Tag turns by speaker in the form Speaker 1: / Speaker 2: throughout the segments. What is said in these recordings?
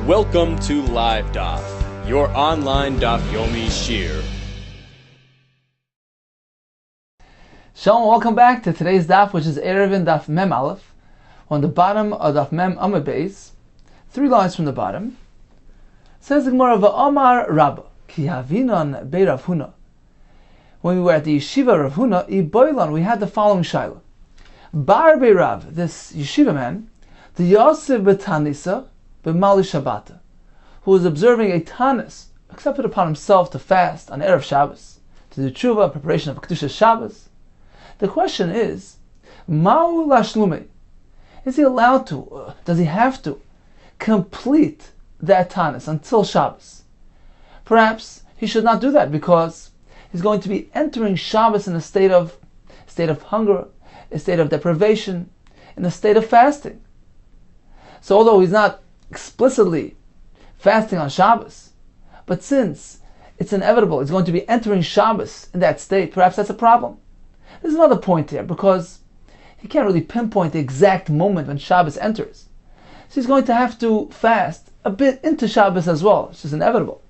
Speaker 1: Welcome to Live Daf, your online Daf Yomi Shir.
Speaker 2: Shalom, welcome back to today's Daf, which is Eruvin Daf Mem Aleph. On the bottom of Daf Mem Amud Beis, 3 lines from the bottom, says the Gemara, V'Amar Rabba, Ki Havinon Bei Rav Huna. When we were at the yeshiva Rav Huna, Iboilan, we had the following shaila. Bar Bei Rav, this yeshiva man, the Yosef B'Tanisa, B'Mali Shabbata, who was observing a tanis, accepted upon himself to fast on Erev Shabbos, to do tshuva, preparation of Kedusha Shabbos. The question is, Ma'u Lashlume, is he allowed to, does he have to, complete that tanis until Shabbos? Perhaps he should not do that because he's going to be entering Shabbos in a state of hunger, a state of deprivation, in a state of fasting. So although he's not explicitly fasting on Shabbos, but since it's inevitable, he's going to be entering Shabbos in that state, perhaps that's a problem. There's another point here, because he can't really pinpoint the exact moment when Shabbos enters. So he's going to have to fast a bit into Shabbos as well, which is inevitable.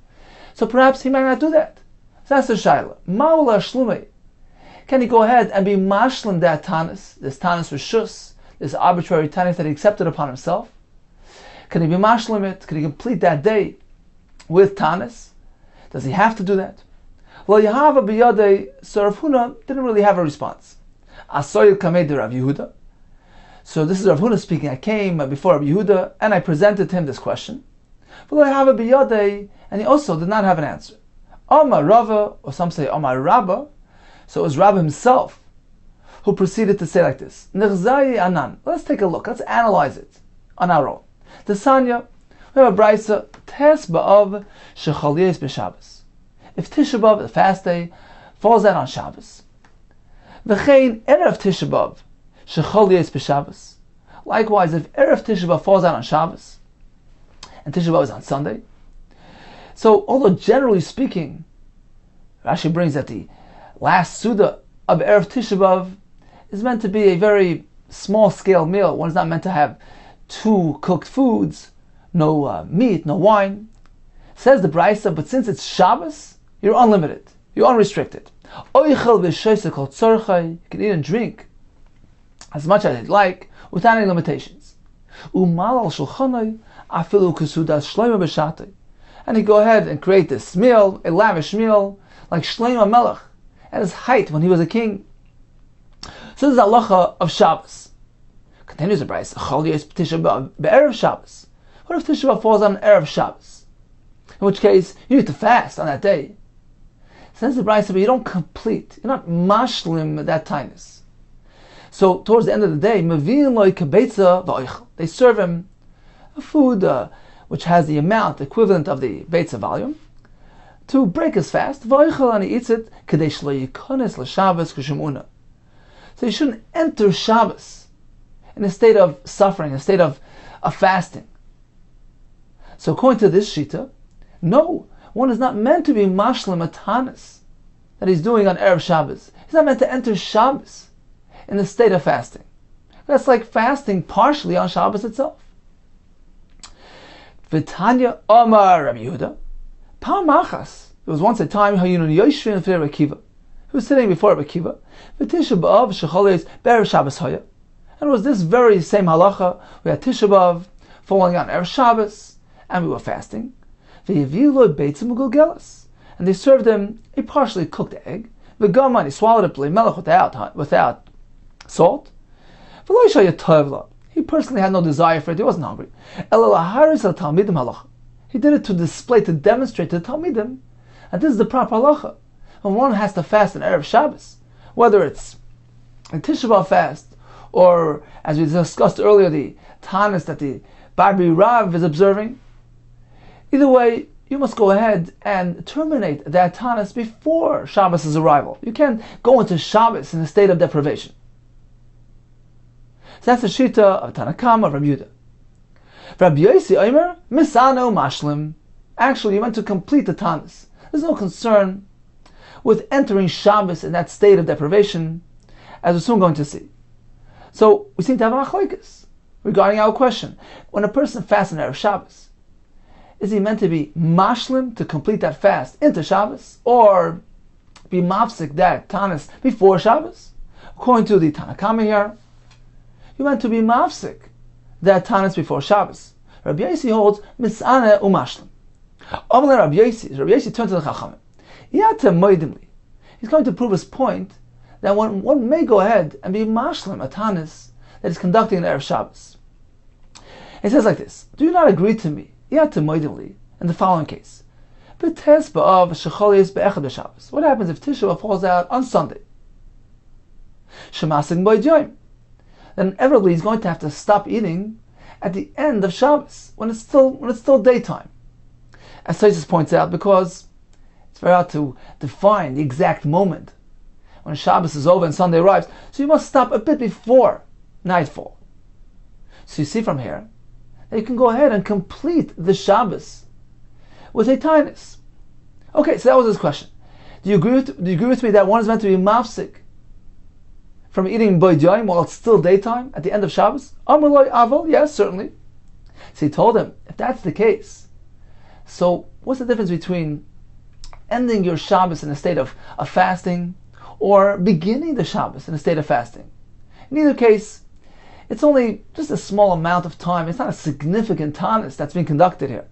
Speaker 2: So perhaps he might not do that. So that's the shaila. Ma'ula shlume. Can he go ahead and be mashlim that tanis, this tanis rishus, this arbitrary tanis that he accepted upon himself? Can he be mashlim it? Can he complete that day with tanis? Does he have to do that? Well, Yahava b'yadei, so Rav Huna didn't really have a response. Asoyil kamei de Rav Yehuda. So this is Rav Huna speaking. I came before Rav Yehuda and I presented to him this question. Well, Yahava b'yadei, and he also did not have an answer. Amar Rava, or some say Amar Rabba. So it was Rabba himself who proceeded to say like this. Nechzai anan. Let's take a look. Let's analyze it on our own. The Sanya, we have a brayso, Tes ba'av shechal yes b'Shabbos. If Tisha B'Av, the fast day, falls out on Shabbos, v'chein erev Tisha B'Av shechal yes b'Shabbos. Likewise, if erev Tisha B'Av falls out on Shabbos, and Tisha B'Av is on Sunday, so although generally speaking, Rashi brings that the last Suda of erev Tisha B'Av is meant to be a very small-scale meal. One is not meant to have 2 cooked foods, no meat, no wine. Says the Brisa, but since it's Shabbos, you're unlimited, you're unrestricted. You can eat and drink as much as you'd like without any limitations. And you go ahead and create this meal, a lavish meal, like Shlomo Melech at his height when he was a king. So this is the halacha of Shabbos. Continues the Brisa, Erev Shabbos. What if Tisha B'Av falls on Erev Shabbos? In which case, you need to fast on that day. Says the Brisa, but you don't complete, you're not mashlim that tainus. So towards the end of the day, they serve him a food which has the amount equivalent of the beitza volume to break his fast. And he eats it. So you shouldn't enter Shabbos in a state of suffering, a state of fasting. So according to this shita, no, one is not meant to be mashlim a tanis that he's doing on Erev Shabbos. He's not meant to enter Shabbos in a state of fasting. That's like fasting partially on Shabbos itself. V'tanya Omar Rabbi Yehuda, Pam Machas. There was once a time Hayunun Yoshvin Fir Rabbi Akiva. He was sitting before Rabbi Akiva. V'tisha B'Av Shecholes Be'erev Shabbos Hoya. And it was this very same halacha. We had Tisha B'Av falling on Erev Shabbos, and we were fasting. And they served him a partially cooked egg. He swallowed it without salt. He personally had no desire for it. He wasn't hungry. He did it to display, to demonstrate to the Talmidim. And this is the proper halacha. When one has to fast on Erev Shabbos, whether it's a Tisha B'Av fast, or as we discussed earlier, the tanis that the Barbi Rav is observing, either way, you must go ahead and terminate that tanis before Shabbos' arrival. You can't go into Shabbos in a state of deprivation. So that's the shita of Tanakam of Rabbi Yehuda. Rabbi Yossi Omer, Misano Mashlim. Actually, you went to complete the tanis. There's no concern with entering Shabbos in that state of deprivation, as we're soon going to see. So we seem to have a machlokes regarding our question. When a person fasts on Erev Shabbos, Is he meant to be mashlim to complete that fast into Shabbos, or be mafsik that tanis before Shabbos? According to the Tanakama here, you meant to be mafsik that tanis before Shabbos. Rabbi Yossi holds misane umashlim. Amalei Rabbi Yossi turned to the Chachamim. He's going to prove his point that one may go ahead and be mashlim a tanis that is conducting an Erev Shabbos. He says like this: do you not agree to me in the following case? What happens if Tisha B'Av falls out on Sunday? Then inevitably he's going to have to stop eating at the end of Shabbos when it's still daytime. As Tosfos points out, because it's very hard to define the exact moment when Shabbos is over and Sunday arrives, so you must stop a bit before nightfall. So you see from here that you can go ahead and complete the Shabbos with a tainus. Okay, so that was his question. Do you agree with me that one is meant to be mafsik from eating boydiyim while it's still daytime at the end of Shabbos? Amar lo aval, yes, certainly. So he told him, if that's the case, so what's the difference between ending your Shabbos in a state of fasting or beginning the Shabbos in a state of fasting? In either case, it's only just a small amount of time. It's not a significant tanis that's being conducted here.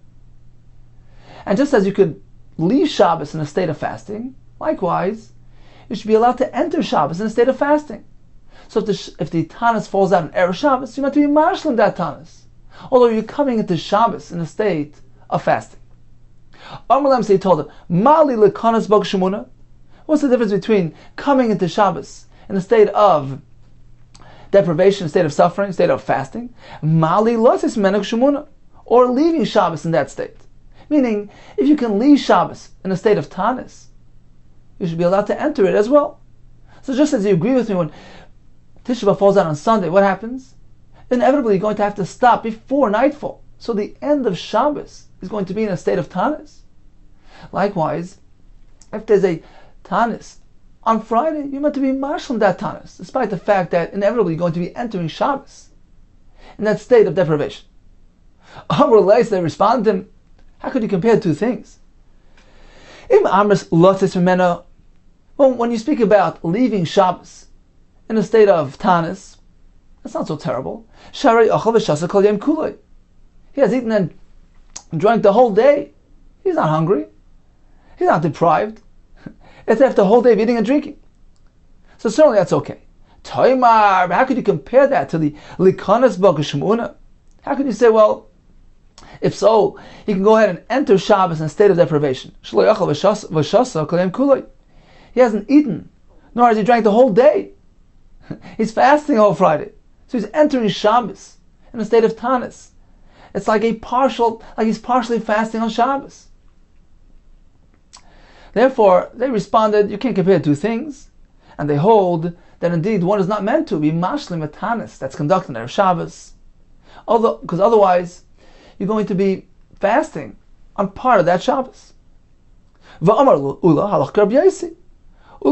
Speaker 2: And just as you could leave Shabbos in a state of fasting, likewise, you should be allowed to enter Shabbos in a state of fasting. So if the tanis falls out in Erev Shabbos, you have to be mashlim that tanis, although you're coming into Shabbos in a state of fasting. Amalam, so he told him, Mali lekanas bog shemuna. What's the difference between coming into Shabbos in a state of deprivation, a state of suffering, a state of fasting, Mali losis menach shemuna, or leaving Shabbos in that state? Meaning, if you can leave Shabbos in a state of tanis, you should be allowed to enter it as well. So just as you agree with me, when Tisha B'Av falls out on Sunday, what happens? Inevitably, you're going to have to stop before nightfall. So the end of Shabbos is going to be in a state of tanis. Likewise, if there's a tanis on Friday, you're meant to be mashlim that tanis, despite the fact that inevitably you're going to be entering Shabbos in that state of deprivation. They responded to him, how could you compare two things? Well, when you speak about leaving Shabbos in a state of tanis, that's not so terrible. He has eaten and drank the whole day. He's not hungry. He's not deprived. It's after a whole day of eating and drinking. So certainly that's okay. Toimar, how could you compare that to the likanas b'shemuna? How could you say, well, if so, he can go ahead and enter Shabbos in a state of deprivation. He hasn't eaten, nor has he drank the whole day. He's fasting all Friday. So he's entering Shabbos in a state of tanis. It's like he's partially fasting on Shabbos. Therefore, they responded, you can't compare two things. And they hold that indeed one is not meant to be mashlim a tanis that's conducted on Shabbos. Because otherwise, you're going to be fasting on part of that Shabbos. Ula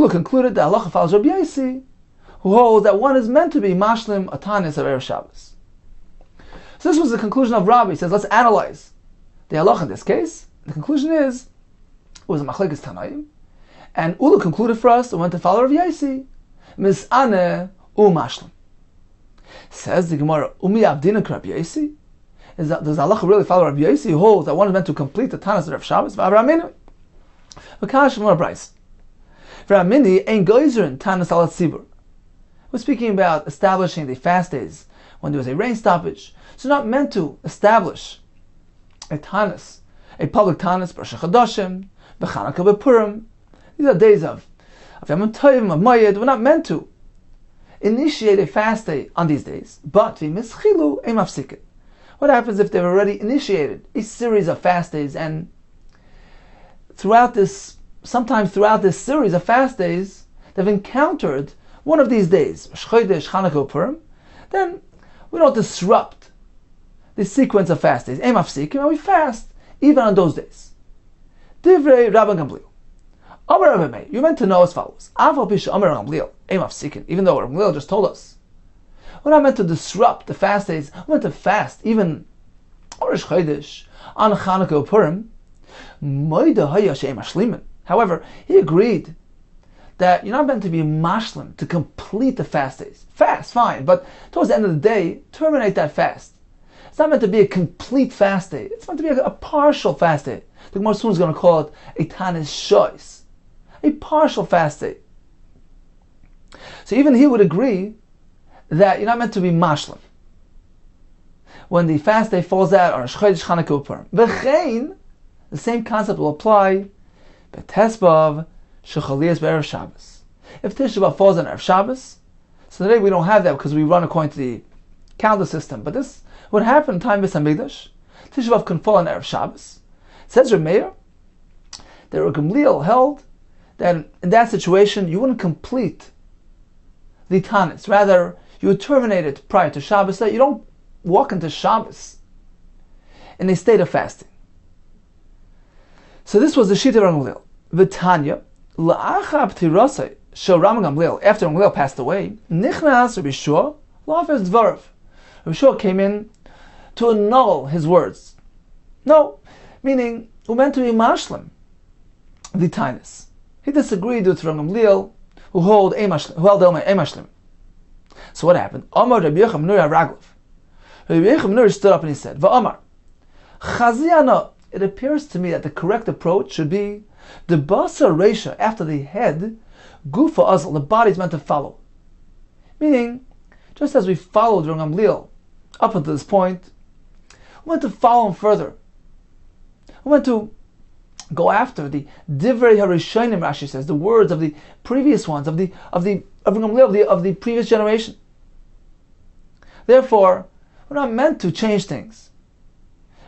Speaker 2: concluded that halacha follows Rabbi Yossi, who holds that one is meant to be mashlim a tanis of Erev Shabbos. So this was the conclusion of Rabbi. He says, let's analyze the halacha in this case. The conclusion is, it was a machlekes tanaim, and Ula concluded for us and went to follow Rabbi Yossi, misane umashlim. Says the Gemara, umi abdina Rabbi Yossi. Does halacha really follow Rabbi Yossi, who holds that one is meant to complete the tanis of Erev Shabbos? V'avraminu. V'kash more bryce. V'ramini ein goyzerin tanis alat tzibur. We're speaking about establishing the fast days when there was a rain stoppage. So not meant to establish a tanis, a public tanis, Rosh Chodashim, B'Chanukah, B'Purim. These are days of Yom Tovim, of Mayed. We're not meant to initiate a fast day on these days. But v'mischilu ein mafsikin. What happens if they've already initiated a series of fast days, and sometimes throughout this series of fast days, they've encountered one of these days, Rosh Chodesh, Chanukah, Purim, then we don't disrupt the sequence of fast days. Ein mafsikin, and we fast even on those days. Divrei Rabban Gamliel. Amar Rabbi Meir, you're meant to know as follows. Aval pisha Amar Gamliel, ein mafsikin, even though Rabban Gamliel just told us, we're not meant to disrupt the fast days. We're meant to fast even Rosh Chodesh on Chanukah Purim. However, he agreed that you're not meant to be mashlim, to complete the fast days. Fast, fine, but towards the end of the day, terminate that fast. It's not meant to be a complete fast day. It's meant to be a partial fast day. The Gemara soon is going to call it a tanis shois, a partial fast day. So even he would agree that you're not meant to be mashlim when the fast day falls out on Rosh Chodesh Chanukah Purim. V'chein, the same concept will apply b'tesbav shechalias b'erev Shabbos. If Tisha B'av falls on Erev Shabbos, so today we don't have that because we run according to the calendar system. But this would happen in time of Hamikdash. Tisha B'av can fall on Erev Shabbos. It says Reb Meir that Reb Gamliel held that in that situation you wouldn't complete the tanis. Rather, you would terminate it prior to Shabbos, so that you don't walk into Shabbos in a state of fasting. So this was the Shita of Reb Gamliel. V'tanya, la'achab tirasei, shel Rab Gamliel, after Reb Gamliel passed away, nichnas Rabbi Shua, la'afes dvarav. Rabbi Shua came in to annul his words. No, meaning, who meant to be mashlim, the tanis. He disagreed with Reb Gamliel, who held Eimashlim. So what happened? Amar Rabbi Yochanan ben Raglav. Rabbi Yochanan ben stood up and he said, Va'amar, Chaziana, it appears to me that the correct approach should be the Basa Reisha, after the head, Gufa Azal, the body is meant to follow. Meaning, just as we followed Rabbi Gamliel up until this point, we want to follow him further. We want to go after the Divrei Harishonim, Rashi says, the words of the previous ones, of the previous generation. Therefore, we're not meant to change things.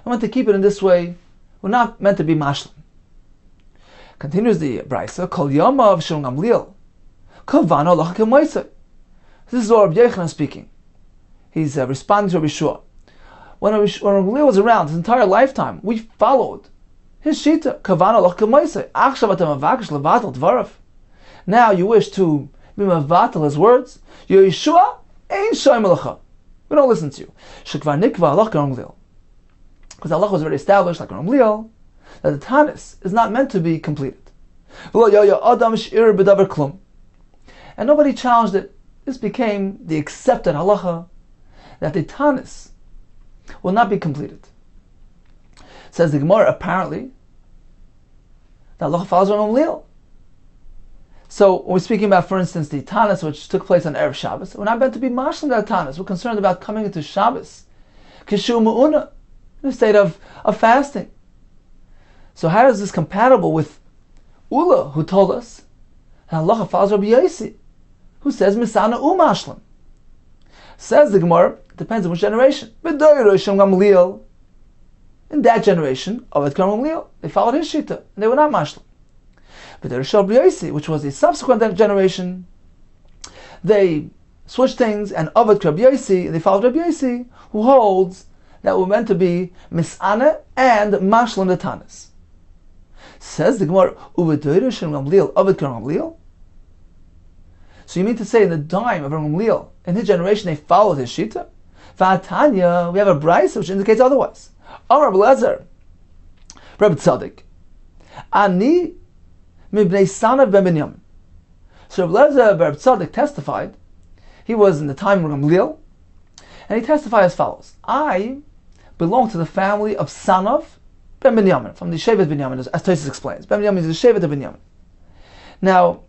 Speaker 2: We're meant to keep it in this way. We're not meant to be mashlim. Continues the Brisa, Kol Yamav Shel Gamliel, Kavano Lach Kemoisei. This is Rabbi Yochanan speaking. He's responding to Rabbi Shua. When Gamliel was around his entire lifetime, we followed his shita, kavana loch kemoisei. Achshav atam avakish levatel dvarav. Now you wish to be mevatel his words. Yeshua ein shoym lecha. We don't listen to you. Shekvar nikva loch Gamliel. Because Allah was already established, like Gamliel, that the tanis is not meant to be completed. And nobody challenged it. This became the accepted halacha that the tanis will not be completed. Says the Gemara, apparently, that Allah follows on Gamliel. So when we're speaking about, for instance, the tanis which took place on Erev Shabbos, we're not meant to be mashlim that tanis. We're concerned about coming into Shabbos, kishu mu'una, in a state of fasting. So how is this compatible with Ula, who told us that Allah follows Rabbi Yossi, who says misana umashlim? Says the Gemara, it depends on which generation. In that generation, Avad Gamliel, they followed his shita, and they were not mashlim. But the Rishon Rabbi Yossi, which was the subsequent generation, they switched things, and Avad Rabbi Yossi, they followed Rabbi Yossi, who holds that we're meant to be misana and mashlim the tanis. Says the Gemara, Avad Gamliel. So you mean to say in the time of Gamliel, in his generation, they followed his shita? V'atanya, we have a brayso which indicates otherwise. Amar B'lezer, Rebbe Tzaddik, Ani mibnei Sanav ben Binyamin. So Rebbe Tzaddik testified. He was in the time of Gamliel, and he testified as follows: I belong to the family of Sanav ben Binyamin, from the Shevet Binyamin, as Tosfos explains. Ben Binyamin is the Shevet of Binyamin. Now,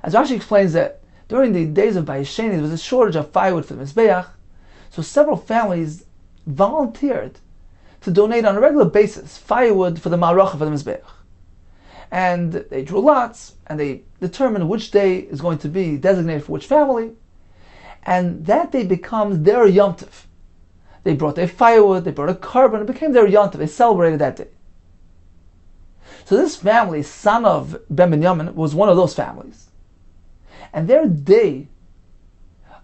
Speaker 2: as Rashi explains that during the days of Bayesheni, there was a shortage of firewood for the Mizbeach, so several families volunteered to donate on a regular basis firewood for the Ma'aracha for the Mizbeach. And they drew lots, and they determined which day is going to be designated for which family, and that day becomes their Yom Tov. They brought their firewood, they brought a carbon, it became their Yom Tov. They celebrated that day. So this family, son of Ben Binyamin, was one of those families. And their day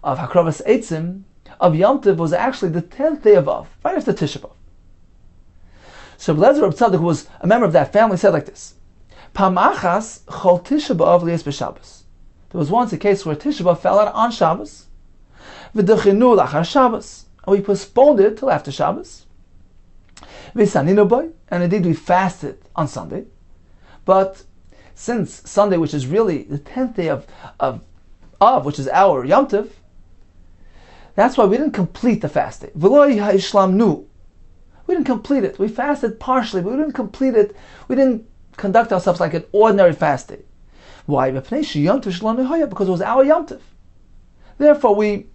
Speaker 2: of Hakravas Eitzim, of Yom Tov, was actually the 10th day of Av, right after Tisha B'Av. So Rebbe Tzaddik, who was a member of that family, said like this: Pamachas chol Tisha B'Av lies b'Shabbos. There was once a case where Tisha B'Av fell out on Shabbos, v'dechinu lachar Shabbos, and we postponed it till after Shabbos. V'saninu boy, and indeed we fasted on Sunday. But since Sunday, which is really the 10th day of which is our Yom Tov, that's why we didn't complete the fast day. V'lo ha'ishlamnu. We didn't complete it. We fasted partially, but we didn't complete it. We didn't conduct ourselves like an ordinary fast day. Why? Because it was our Yom Tov. Therefore, we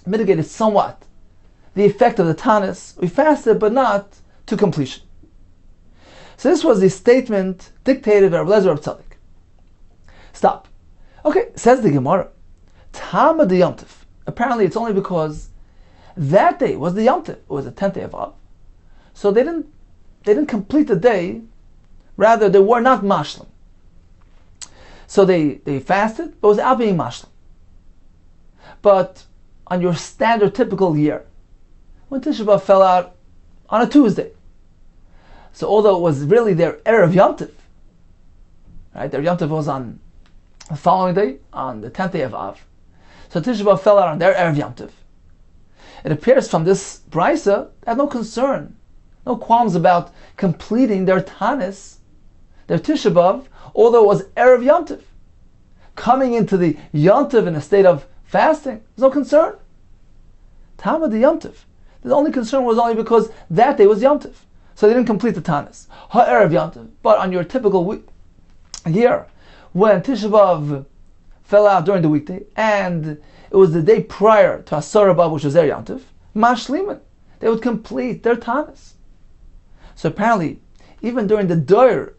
Speaker 2: mitigated somewhat the effect of the Tanis. We fasted, but not to completion. So this was the statement dictated by Rabbi Eliezer of Tzaddik. Stop. Okay, says the Gemara. Tama de Yom Tov. Apparently, it's only because that day was the Yom Tov. It was the 10th day of Av. So they didn't complete the day. Rather, they were not mashlim. So they fasted, but without being mashlim. But on your standard typical year, when Tisha B'Av fell out on a Tuesday, so although it was really their Erev Yom Tov, right? Their Yom Tov was on the following day, on the 10th day of Av. So Tisha B'Av fell out on their Erev Yom Tov. It appears from this brisa they had no concern, no qualms about completing their Tanis, their Tisha B'Av, although it was Erev Yom Tov. Coming into the Yom Tov in a state of fasting, there's no concern. Tama de Yom Tov. The only concern was only because that day was Yom Tov. So they didn't complete the Tanis. Ha-Erev Yom Tov. But on your typical year, when Tisha B'Av fell out during the weekday, and it was the day prior to Asara B'Av, which was their Yom Tov, Mashliman, they would complete their Tanis. So apparently, even during the Doir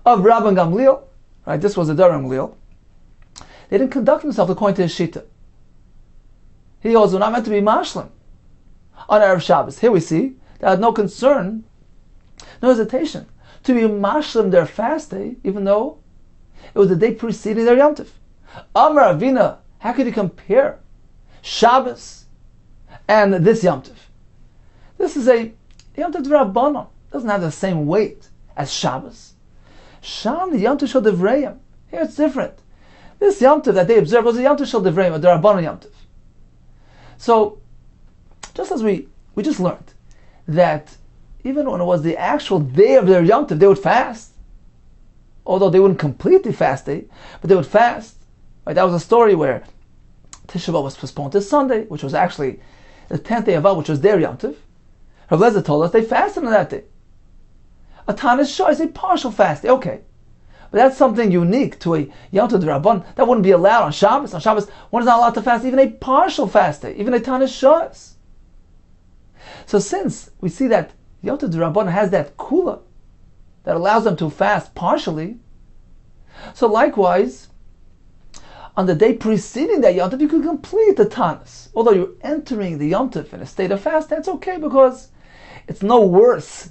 Speaker 2: of Rabban Gamliel, right, this was the Doir of Gamliel, they didn't conduct themselves according to his Shita. He also not meant to be Mashlim on Erev Shabbos. Here we see they had no concern, no hesitation to be Mashlim their fast day, even though it was the day preceding their Yom Tov. Amar Avina, how could you compare Shabbos and this Yom Tov? This is a Yom Tov D'Rabbanan. Doesn't have the same weight as Shabbos. Sham the Yom Tov Shel Divrayim. Here it's different. This Yom Tov that they observed was a Yom Tov Shel Divrayim, a D'Rabbanan Yom Tov. So, just as we just learned that even when it was the actual day of their Yom Tov, they would fast, although they wouldn't complete the fast day, but they would fast. Right? That was a story where Tisha B'Av was postponed to Sunday, which was actually the 10th day of Av, which was their Yom Tov. Rabbi Eliezer told us they fasted on that day. A Tanis Shah is a partial fast day, okay. But that's something unique to a Yom Tov D'Rabbanan. That wouldn't be allowed on Shabbos. On Shabbos, one is not allowed to fast even a partial fast day, even a Tanis Shah. So since we see that Yom Tov D'Rabbanan has that kula that allows them to fast partially, so likewise, on the day preceding that Yom Tov, you could complete the Tanis. Although you're entering the Yom Tov in a state of fast, that's okay because it's no worse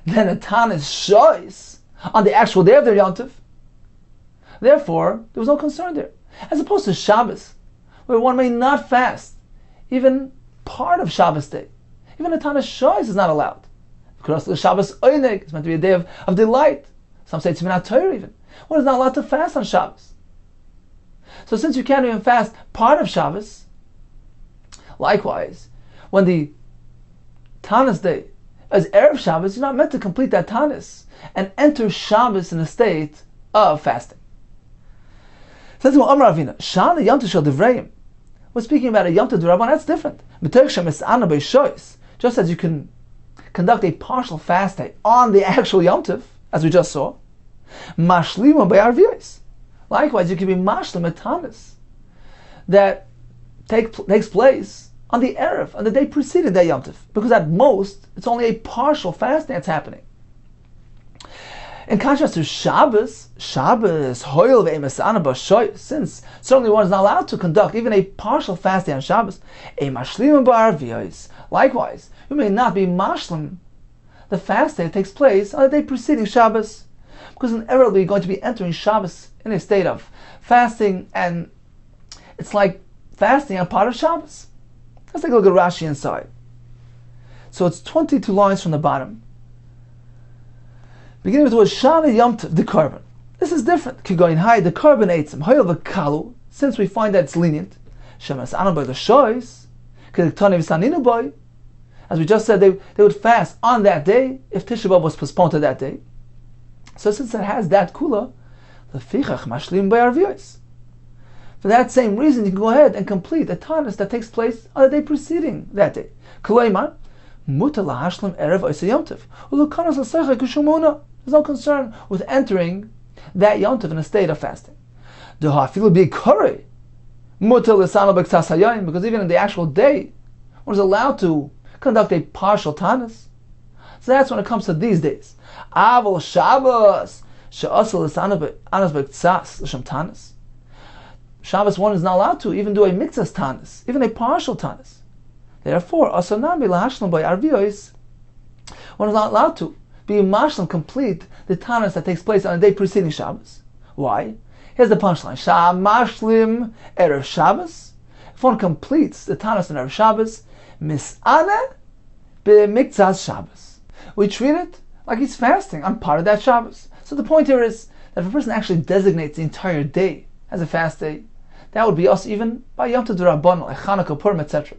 Speaker 2: than a Tanis Shais on the actual day of their Yom Tov. Therefore, there was no concern there. As opposed to Shabbos, where one may not fast even part of Shabbos day. Even a Tanis Shais is not allowed. Because the Shabbos Oineg is meant to be a day of delight. Some say it's Minat Torah even. One is not allowed to fast on Shabbos. So since you can't even fast part of Shabbos, likewise, when the Tanis day is Erev Shabbos, you're not meant to complete that Tanis and enter Shabbos in a state of fasting. Says Amar Avina, Shana Yom Tov Shel Divrayim. We're speaking about a Yom Tov D'Rabbanan, that's different. Just as you can conduct a partial fast day on the actual Yom Tov, as we just saw, Mashlimu B'Arviyos. Likewise, you can be mashlim at Tanis that takes place on the Erev, on the day preceding that Yom Tov, because at most it's only a partial fasting that's happening. In contrast to Shabbos, Hoil ve'emasana b'shoy, since certainly one is not allowed to conduct even a partial fasting on Shabbos, a mashlim b'arviyos. Likewise, you may not be mashlim the fast day that takes place on the day preceding Shabbos, because inevitably you're going to be entering Shabbos in a state of fasting, and it's like fasting on part of Shabbos. Let's take a look at Rashi inside. So it's 22 lines from the bottom. Beginning with the word Shana Yom Tov, the carbon. This is different. Kigoin Hai, the carbon eitzim, Hoyel v'kalu, since we find that it's lenient. Shemas Anu by the Shois, Kedektani v'saninu boy, As we just said, they would fast on that day if Tisha B'Av was postponed to that day. So since it has that kula, lefichach mashlim b'arviyos. For that same reason, you can go ahead and complete the tanis that takes place on the day preceding that day. K'loimar, mutar lahashlim erev oisei Yom Tov, u'lukanos l'seicha k'shumona. There's no concern with entering that Yom Tov in a state of fasting. Dehafilu b'ikore, mutar l'sano b'ktas hayom, because even in the actual day, one is allowed to conduct a partial tanis. So that's when it comes to these days. Avol Shabbos, she'asal l'sano b'anas b'ktas l'shem tanis. Shabbos one is not allowed to even do a mitzvah tanis, even a partial tanis. Therefore, asanami lahashlam by arviyos, one is not allowed to be mashlam complete the tanis that takes place on the day preceding Shabbos. Why? Here's the punchline: Mashlim erev Shabbos. If one completes the tanis on erev Shabbos, misana b'miktzas Shabbos, we treat it like he's fasting on part of that Shabbos. So the point here is that if a person actually designates the entire day as a fast day, that would be us even by Yom Tov D'Rabbanan, like Chanukah, Purim, etc.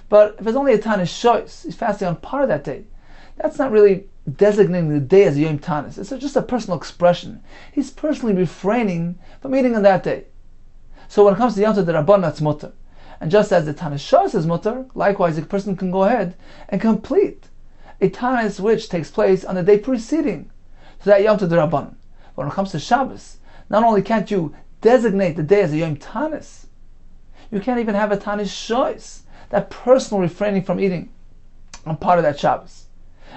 Speaker 2: But if it's only a Tanis Shois, he's fasting on part of that day, that's not really designating the day as a Yom Tanis. It's just a personal expression. He's personally refraining from eating on that day. So when it comes to Yom Tov D'Rabbanan, that's mutar. And just as the Tanis Shois is mutar, likewise a person can go ahead and complete a Tanis which takes place on the day preceding to that Yom Tov D'Rabbanan. But when it comes to Shabbos, not only can't you designate the day as a Yom Tanis, you can't even have a Tanis Shois, that personal refraining from eating on part of that Shabbos.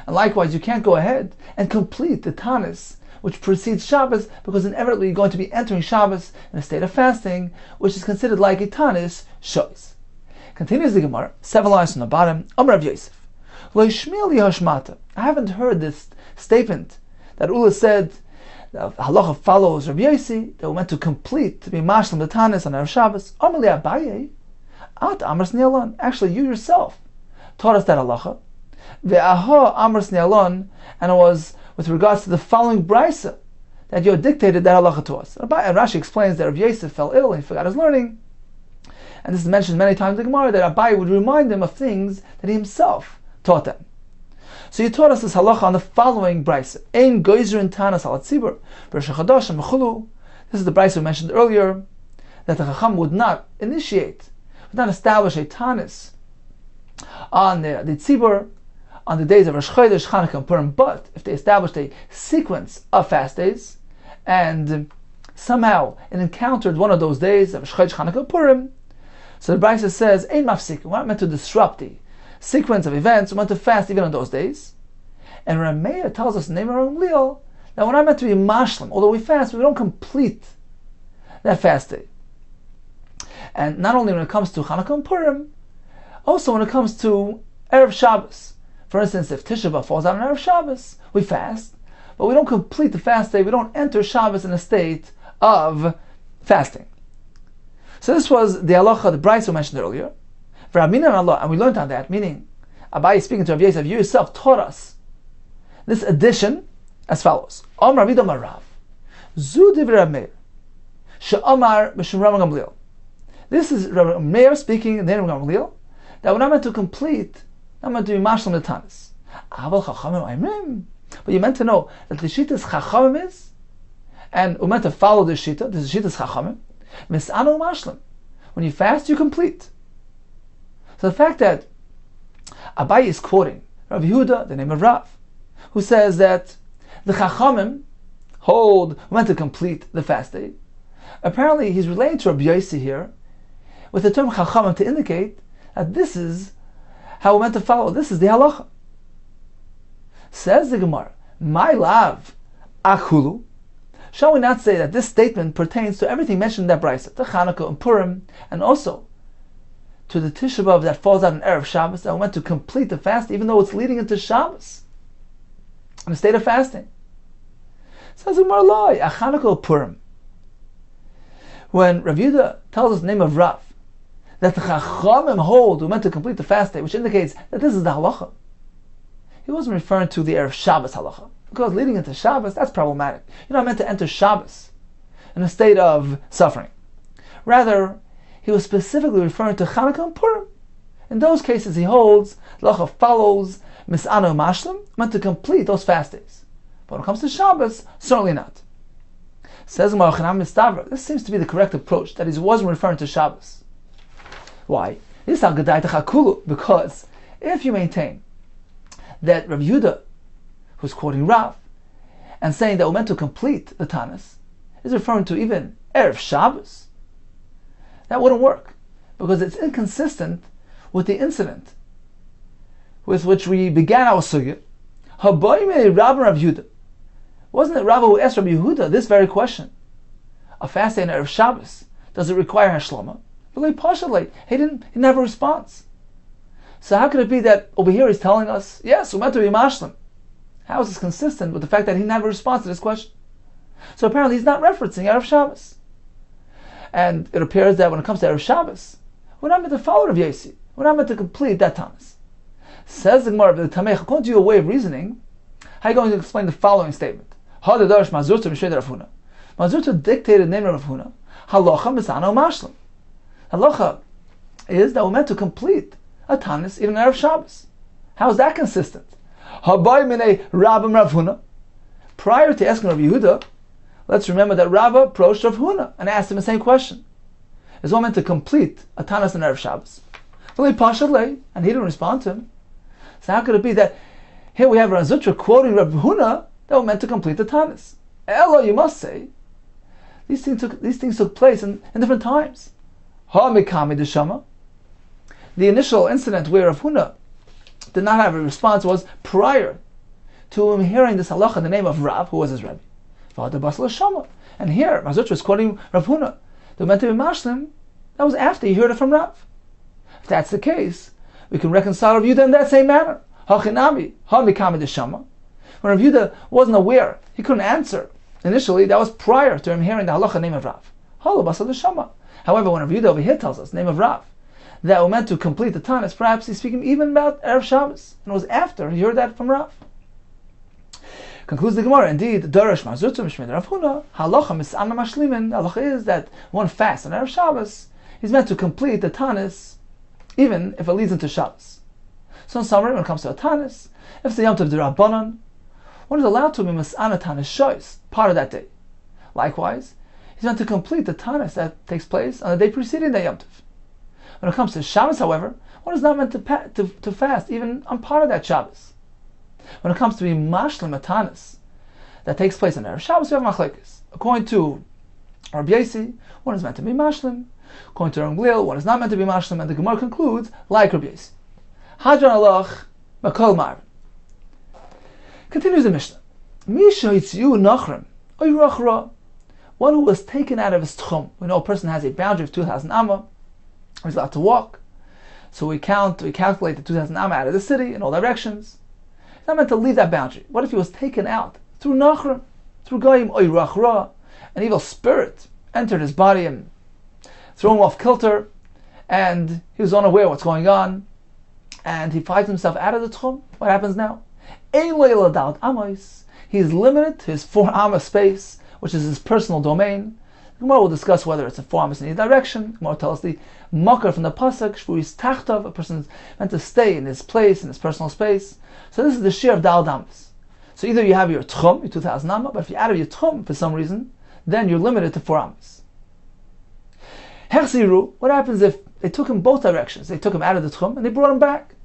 Speaker 2: And likewise, you can't go ahead and complete the Tanis which precedes Shabbos, because inevitably you're going to be entering Shabbos in a state of fasting, which is considered like a Tanis Shois. Continues the Gemara, 7 lines from the bottom, Amar Rav Yosef, Lo yishmiel li hashmata. I haven't heard this statement that Ula said, the halacha follows Rav Yossi, that we meant to complete, to be mashlam the tanis on Erev Shabbos. Amali Abaye, at amras ni'alon. Actually, you yourself taught us that halacha. Ve'aha amras ni'alon, and it was with regards to the following brisa that you had dictated that halacha to us. And Rashi explains that Rav Yosef fell ill and he forgot his learning. And this is mentioned many times in the Gemara, that Abaye would remind him of things that he himself taught them. So you taught us this halacha on the following brisa. Ein goizer in tanas al tzibur, b'Rosh Chodesh and mechulu. This is the brisa we mentioned earlier, that the chacham would not initiate, would not establish a tanis on the tzibur on the days of Rosh Chodesh, Chanukah, and Purim. But if they established a sequence of fast days, and somehow it encountered one of those days of Rosh Chodesh, Chanukah, Purim, so the brisa says, Ein mafsik, we're not meant to disrupt the sequence of events, we want to fast even on those days. And Rameya tells us in the name of Ramliel that we're not meant to be mashlim. Although we fast, we don't complete that fast day. And not only when it comes to Chanukah and Purim, also when it comes to Erev Shabbos. For instance, if Tisha B'Av falls out on Erev Shabbos, we fast, but we don't complete the fast day, we don't enter Shabbos in a state of fasting. So this was the halacha, the brayso we mentioned earlier. And we learned on that, meaning Abaye speaking to Rav Yosef, you yourself taught us this addition as follows. This is Rav Meir speaking in the name of Gamliel, that we're not meant to complete, not meant to be mashlam the tanis. But you meant to know that the shittas chachamim is, and we're meant to follow this shita. This is shittas chachamim. Mis'anu mashlam. When you fast, you complete. So the fact that Abaye is quoting Rav Yehuda, the name of Rav, who says that the Chachamim hold, we're meant to complete the fast day. Apparently he's relating to Rav Yossi here with the term Chachamim to indicate that this is how we're meant to follow. This is the halacha. Says the Gemara, my love, achulu. Shall we not say that this statement pertains to everything mentioned in that brisa, to Chanukah and Purim, and also to the Tisha B'Av that falls out on Erev Shabbos, that we meant to complete the fast even though it's leading into Shabbos, in a state of fasting? Says the Gemara, Loi, Chanukah Purim. When Rav Yehuda tells us the name of Rav, that the Chachamim hold we meant to complete the fast day, which indicates that this is the halacha. He wasn't referring to the Erev Shabbos halacha, because leading into Shabbos, that's problematic. You're not meant to enter Shabbos in a state of suffering. Rather, he was specifically referring to Chanukah and Purim, In those cases, he holds halacha follows mis'ano mashlim, meant to complete those fast days. But when it comes to Shabbos, certainly not. Says Gemara, this seems to be the correct approach, that he wasn't referring to Shabbos. Why? Because if you maintain that Rav Yehuda, who's quoting Rav, and saying that we're meant to complete the Tanis, is referring to even Erev Shabbos, that wouldn't work, because it's inconsistent with the incident with which we began our sugya. Habayim Rav Rav Yehuda. Wasn't it Rav who asked Rabbi Yehuda this very question? A fast day in Erev Shabbos, does it require Hashlama? Really partially. He didn't have a response. So how could it be that over here he's telling us, yes, we're meant to be mashlim? How is this consistent with the fact that he didn't have a response to this question? So apparently he's not referencing Erev Shabbos. And it appears that when it comes to Erev Shabbos, we're not meant to follow Rav Yossi. We're not meant to complete that Tanis. Says the Gemara, the Tamech, according to your way of reasoning, how are you going to explain the following statement? Mazurta dictated the name of Rav Huna. Halacha misano mashlim. Halacha is that we're meant to complete a Tanis even Erev Shabbos. How is that consistent? Habai minei Rabim Rav Huna. Prior to asking Rav Yehuda, let's remember that Rav approached Rav Huna and asked him the same question. Is one meant to complete a Tanis in Erev Shabbos? And he didn't respond to him. So how could it be that here we have Rav Zutra quoting Rav Huna that were meant to complete the Tanis? Elo, you must say, these things took place in different times. The initial incident where Rav Huna did not have a response was prior to him hearing this halacha in the name of Rav, who was his Rebbe. And here, Rav Zutra is quoting Rav Huna. They were meant to be mashlim. That was after he heard it from Rav. If that's the case, we can reconcile Rav Yehuda in that same manner. When Rav Yehuda wasn't aware, he couldn't answer. Initially, that was prior to him hearing the halacha name of Rav. However, when Rav Yehuda over here tells us, name of Rav, that we're meant to complete the Tanis, perhaps he's speaking even about Erev Shabbos, and it was after he heard that from Rav. Concludes the Gemara, indeed, Darash Mazurta Mishmei Rav Huna, halacha mis'ana mashlimin, halacha is that one fast on Erev Shabbos, he's meant to complete the Tanis, even if it leads into Shabbos. So in summary, when it comes to a Tanis, if it's the Yom Tov D'Rabbanan, one is allowed to be Mas'ana Tanis Shois, part of that day. Likewise, he's meant to complete the Tanis that takes place on the day preceding the Yom Tov. When it comes to Shabbos, however, one is not meant to fast even on part of that Shabbos. When it comes to be Mashlim Tanis that takes place on Erev Shabbos, we have Machlekes. According to Rabbi Yossi, one is meant to be Mashlim. According to Rabbi Gamliel, one is not meant to be Mashlim, and the Gemara concludes like Rabbi Yossi. Hadran Alach Makol Mar. Continues the Mishnah. Misha Yitziu Nachrim Oyrachra. One who was taken out of his tchum. We know a person has a boundary of 2,000 amma. He's allowed to walk. So we calculate the 2,000 amma out of the city in all directions. He's not meant to leave that boundary. What if he was taken out through Nachrim, through Goyim Oyrachra? An evil spirit entered his body and threw him off kilter, and he was unaware what's going on, and he finds himself out of the tchum. What happens now? He is limited to his 4 amma space, which is his personal domain. The Gemara will discuss whether it's a 4 ammas in either direction. The Gemara tells us the makar from the pasuk, shvuis tachtav, a person is meant to stay in his place, in his personal space. So this is the share of dal ammas. So either you have your tchum, your 2,000 amma, but if you're out of your tchum for some reason, then you're limited to 4 ammas. Hechziru, what happens if they took him both directions? They took him out of the tchum and they brought him back.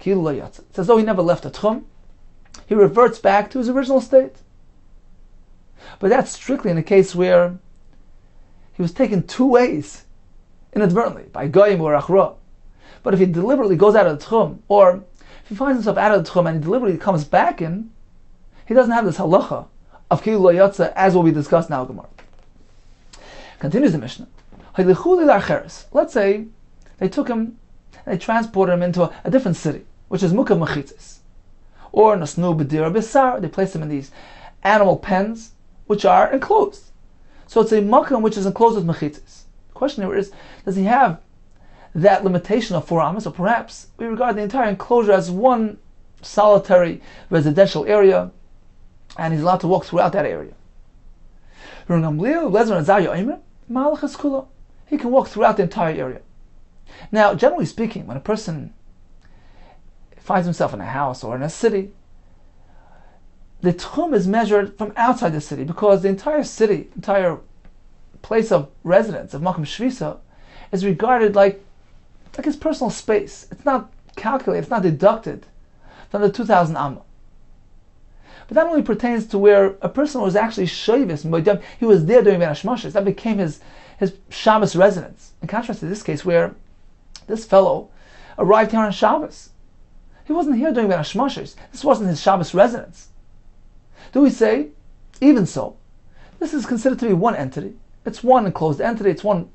Speaker 2: It's as though he never left the tchum. He reverts back to his original state. But that's strictly in a case where he was taken 2 ways, inadvertently, by Goyim or Achra. But if he deliberately goes out of the tchum, or if he finds himself out of the tchum and he deliberately comes back in, he doesn't have this halacha of Kilu Lo Yatsa, as will be discussed now, Gemara. Continues the Mishnah. Let's say they took him and they transported him into a different city, which is Mukav Mechitzis. Or Nasnu B'dira B'sar, they place him in these animal pens, which are enclosed. So it's a Makam which is enclosed with Mechitzis. The question here is, does he have that limitation of 4 ammas, or perhaps we regard the entire enclosure as one solitary residential area, and he's allowed to walk throughout that area? He can walk throughout the entire area. Now, generally speaking, when a person finds himself in a house or in a city, the tchum is measured from outside the city, because the entire city, entire place of residence, of Makom Shvisa, is regarded like his personal space. It's not calculated, it's not deducted from the 2,000 Amma. But that only pertains to where a person was actually Shoivis, he was there during Ben Hashmashis. That became his Shabbos residence. In contrast to this case, where this fellow arrived here on Shabbos. He wasn't here during Ben Hashmashis. This wasn't his Shabbos residence. Do we say, even so, this is considered to be one entity? It's one enclosed entity, it's one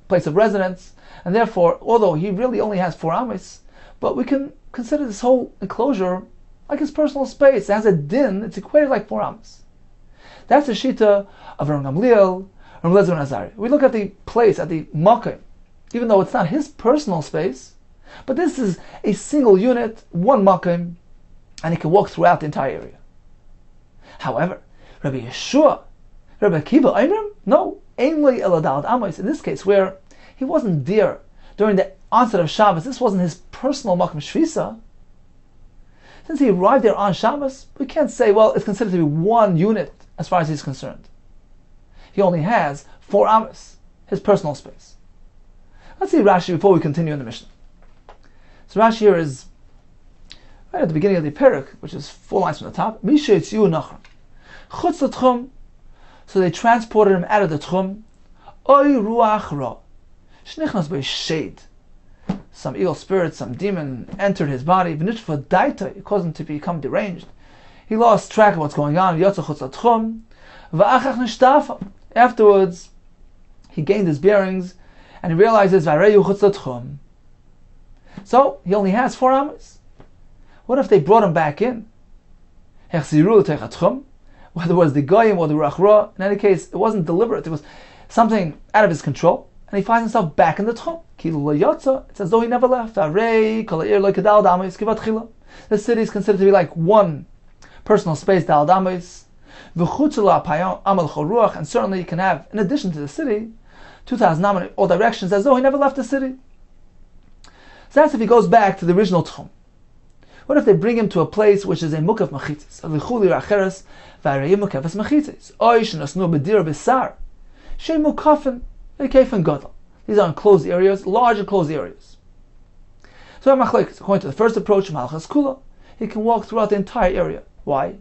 Speaker 2: place of residence, and therefore, although he really only has 4 amis, but we can consider this whole enclosure like his personal space. It has a din, it's equated like 4 amis. That's the shita of Rav Gamliel, Rav Lezer ben Azariah. We look at the place, at the makom, even though it's not his personal space, but this is a single unit, one makom, and he can walk throughout the entire area. However, Rabbi Yeshua, Rabbi Akiva, Einram, no, ainly eladal amos. In this case, where he wasn't there during the onset of Shabbos, this wasn't his personal makom shvisa. Since he arrived there on Shabbos, we can't say, well, it's considered to be one unit as far as he's concerned. He only has 4 amos, his personal space. Let's see Rashi before we continue in the Mishnah. So Rashi here is right at the beginning of the Perek, which is 4 lines from the top. Misha Yitziu Nachron. Chutz l'tchum. So they transported him out of the tchum. Oy ruach ra. Shnichnas by shade. Some evil spirit, some demon entered his body. V'nitfa daita. It caused him to become deranged. He lost track of what's going on. Yotza chutz l'tchum. V'achach nishtafa. Afterwards, he gained his bearings and he realizes V'areyu chutz l'tchum. So he only has 4 amas. What if they brought him back in? Whether it was the goyim or the ruach ra, in any case, it wasn't deliberate. It was something out of his control, and he finds himself back in the tchum. It's as though he never left. The city is considered to be like one personal space, and certainly you can have, in addition to the city, 2,000 am in all directions, as though he never left the city. So that's if he goes back to the original tchum. What if they bring him to a place which is a mukaf machitzis? Alichuli racheres v'arei mukafas machitzis. Oy shenasnu b'dir b'sar. Shei mukafin v'kefen gadol. These are enclosed areas, large enclosed areas. So machlekes, according to the first approach, malchas kula, he can walk throughout the entire area. Why?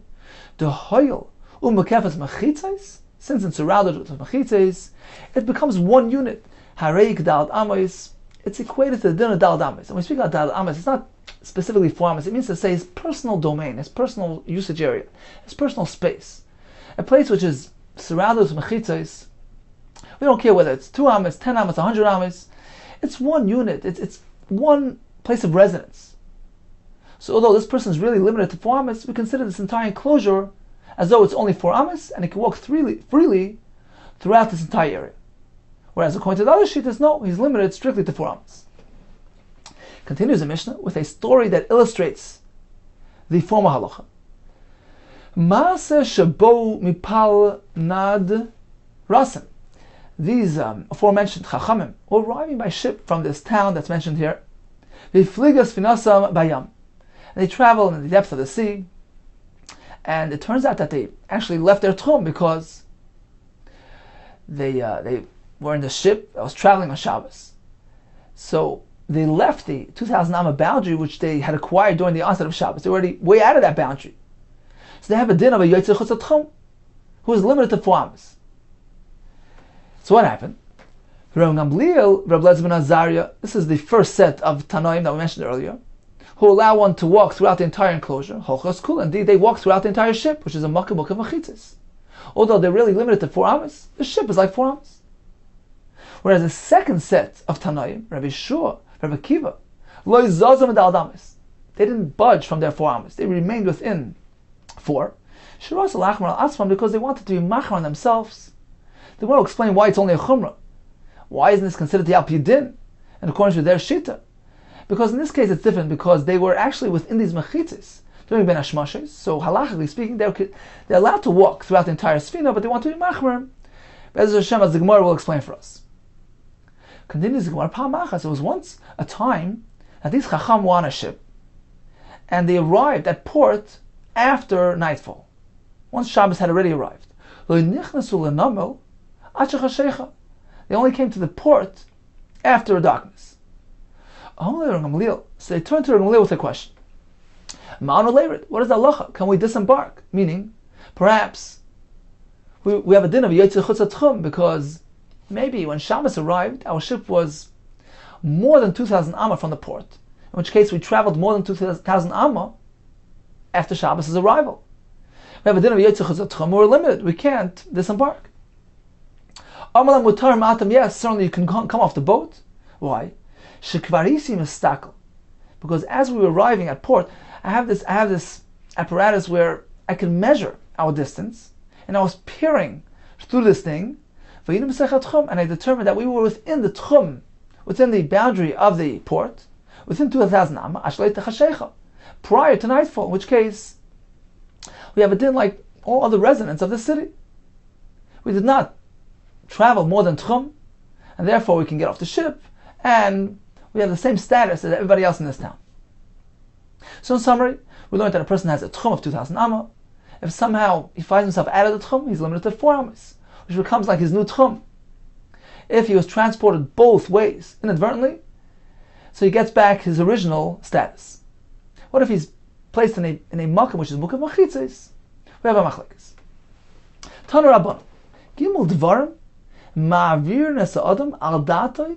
Speaker 2: The hoyel mukafas machitzis, since it's surrounded with machitzis, it becomes one unit. Harei gdal amos. It's equated to the din of dal amos. And when we speak about dal amos, it's not specifically 4 amas. It means to say his personal domain, his personal usage area, his personal space. A place which is surrounded with mechitzos. We don't care whether it's 2 amas, 10 amas, 100 amas. It's one unit. It's one place of residence. So although this person is really limited to 4 amas, we consider this entire enclosure as though it's only 4 amas, and he can walk freely throughout this entire area. Whereas according to the other shittas, no, he's limited strictly to 4 amas. Continues the Mishnah with a story that illustrates the former halacha. Maseches shebo mipal nad rasim. These aforementioned chachamim were arriving by ship from this town that's mentioned here. V'fligas finasam bayam. And they travel in the depths of the sea. And it turns out that they actually left their tchum because they were in the ship that was traveling on Shabbos. So they left the 2,000 amma boundary which they had acquired during the onset of Shabbos. They were already way out of that boundary. So they have a din of a yotzei chutz l'tchum who is limited to 4 amas. So what happened? Rav Gamliel, Rav Lezer ben Azariah, this is the first set of Tanoim that we mentioned earlier, who allow one to walk throughout the entire enclosure. Hochas kul, indeed they walk throughout the entire ship, which is a makam of machitzis. Although they're really limited to 4 amas, the ship is like 4 amas. Whereas the second set of Tanoim, Rabbi Yeshua, Rabbi Akiva, lo yizazam dal damas, they didn't budge from their 4 amas. They remained within 4. Shiras al-achmar al-asfam, because they wanted to be machar on themselves. They want to explain why it's only a chumrah. Why isn't this considered the al-pidin? And according to their shita. Because in this case it's different, because they were actually within these mechitzis during ben hashmashes. So halachically speaking, they're allowed to walk throughout the entire sfina, but they want to be machmar. But as Hashem, as the Gemara will explain for us. Continues the Gemara, Pamachas, it was once a time that these Chacham were on a ship, and they arrived at port after nightfall. Once Shabbos had already arrived. They only came to the port after darkness. So they turned to Gamliel with a question. What is the halacha? Can we disembark? Meaning, perhaps we have a din of Yotze Chutz Tchum, because maybe when Shabbos arrived, our ship was more than 2,000 amma from the port, in which case we traveled more than 2,000 amma after Shabbos' arrival. We have a din of Yotze Chutz Tchum, we're limited, we can't disembark. Amalam Mutar Ma'atam, yes, certainly you can come off the boat. Why? Shekvarisi Mistakel. Because as we were arriving at port, I have this apparatus where I can measure our distance, and I was peering through this thing, and I determined that we were within the tchum, within the boundary of the port, within 2,000 amma, prior to nightfall, in which case we have a din like all other residents of the city. We did not travel more than tchum, and therefore we can get off the ship, and we have the same status as everybody else in this town. So in summary, we learned that a person has a tchum of 2,000 amma. If somehow he finds himself out of the tchum, he's limited to 4 ammas, which becomes like his new tchum. If he was transported both ways inadvertently, so he gets back his original status. What if he's placed in a makom which is mukam machitzes? We have a machlekes. Tana Rabbanon, Gimel Dvarim, Ma'avir Nesa Adam Al Datoi